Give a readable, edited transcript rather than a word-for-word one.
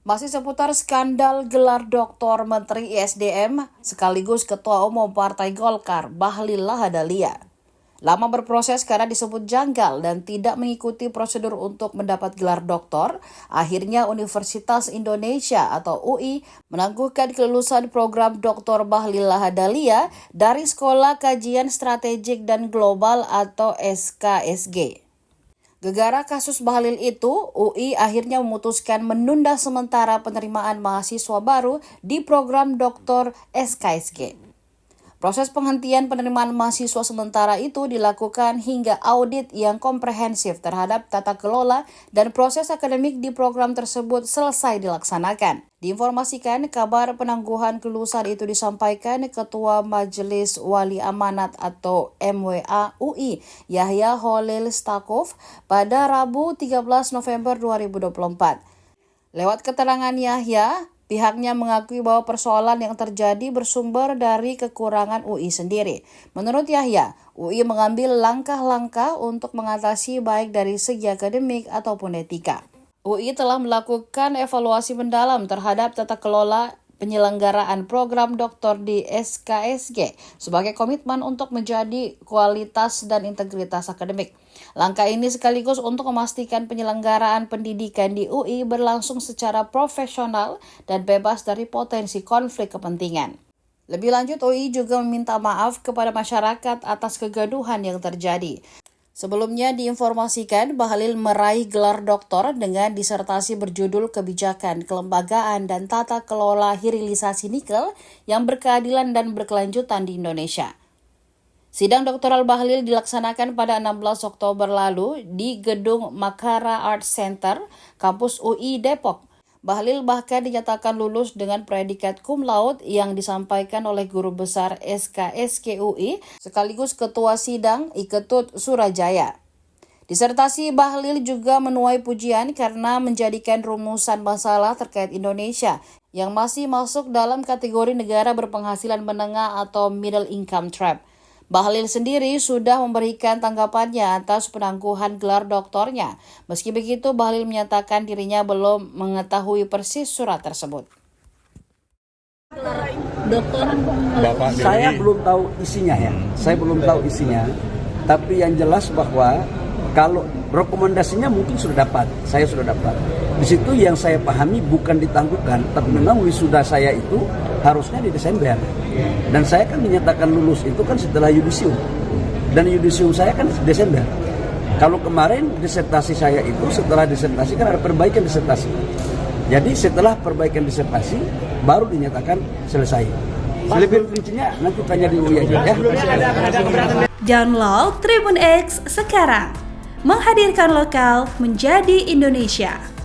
Masih seputar skandal gelar Doktor Menteri ISDM sekaligus Ketua Umum Partai Golkar, Bahlil Lahadalia. Lama berproses karena disebut janggal dan tidak mengikuti prosedur untuk mendapat gelar doktor, akhirnya Universitas Indonesia atau UI menangguhkan kelulusan program Dr. Bahlil Lahadalia dari Sekolah Kajian Strategik dan Global atau SKSG. Gegara kasus Bahlil itu, UI akhirnya memutuskan menunda sementara penerimaan mahasiswa baru di program Doktor SKSG. Proses penghentian penerimaan mahasiswa sementara itu dilakukan hingga audit yang komprehensif terhadap tata kelola dan proses akademik di program tersebut selesai dilaksanakan. Diinformasikan, kabar penangguhan kelulusan itu disampaikan Ketua Majelis Wali Amanat atau MWA UI, Yahya Holil Stakuf, pada Rabu 13 November 2024. Lewat keterangan Yahya, pihaknya mengakui bahwa persoalan yang terjadi bersumber dari kekurangan UI sendiri. Menurut Yahya, UI mengambil langkah-langkah untuk mengatasi baik dari segi akademik ataupun etika. UI telah melakukan evaluasi mendalam terhadap tata kelola penyelenggaraan program doktor di SKSG sebagai komitmen untuk menjadi kualitas dan integritas akademik. Langkah ini sekaligus untuk memastikan penyelenggaraan pendidikan di UI berlangsung secara profesional dan bebas dari potensi konflik kepentingan. Lebih lanjut, UI juga meminta maaf kepada masyarakat atas kegaduhan yang terjadi. Sebelumnya diinformasikan Bahlil meraih gelar doktor dengan disertasi berjudul Kebijakan, Kelembagaan, dan Tata Kelola Hilirisasi Nikel yang berkeadilan dan berkelanjutan di Indonesia. Sidang doktoral Bahlil dilaksanakan pada 16 Oktober lalu di Gedung Makara Art Center, kampus UI Depok. Bahlil bahkan dinyatakan lulus dengan predikat cum laude yang disampaikan oleh Guru Besar SKSG UI sekaligus Ketua Sidang Iketut Surajaya. Disertasi Bahlil juga menuai pujian karena menjadikan rumusan masalah terkait Indonesia yang masih masuk dalam kategori negara berpenghasilan menengah atau middle income trap. Bahlil sendiri sudah memberikan tanggapannya atas penangguhan gelar doktornya. Meski begitu, Bahlil menyatakan dirinya belum mengetahui persis surat tersebut. Dokter, saya belum tahu isinya ya. Saya belum tahu isinya. Tapi yang jelas bahwa kalau rekomendasinya mungkin sudah dapat, saya sudah dapat. Di situ yang saya pahami bukan ditangguhkan, tapi memang wisuda saya itu harusnya di Desember. Dan saya kan dinyatakan lulus itu kan setelah yudisium. Dan yudisium saya kan Desember. Kalau kemarin disertasi saya itu setelah disertasi kan ada perbaikan disertasi. Jadi setelah perbaikan disertasi baru dinyatakan selesai. Lebih rincinya nanti tanya di UI aja ya. Download Tribun X sekarang. Menghadirkan lokal menjadi Indonesia.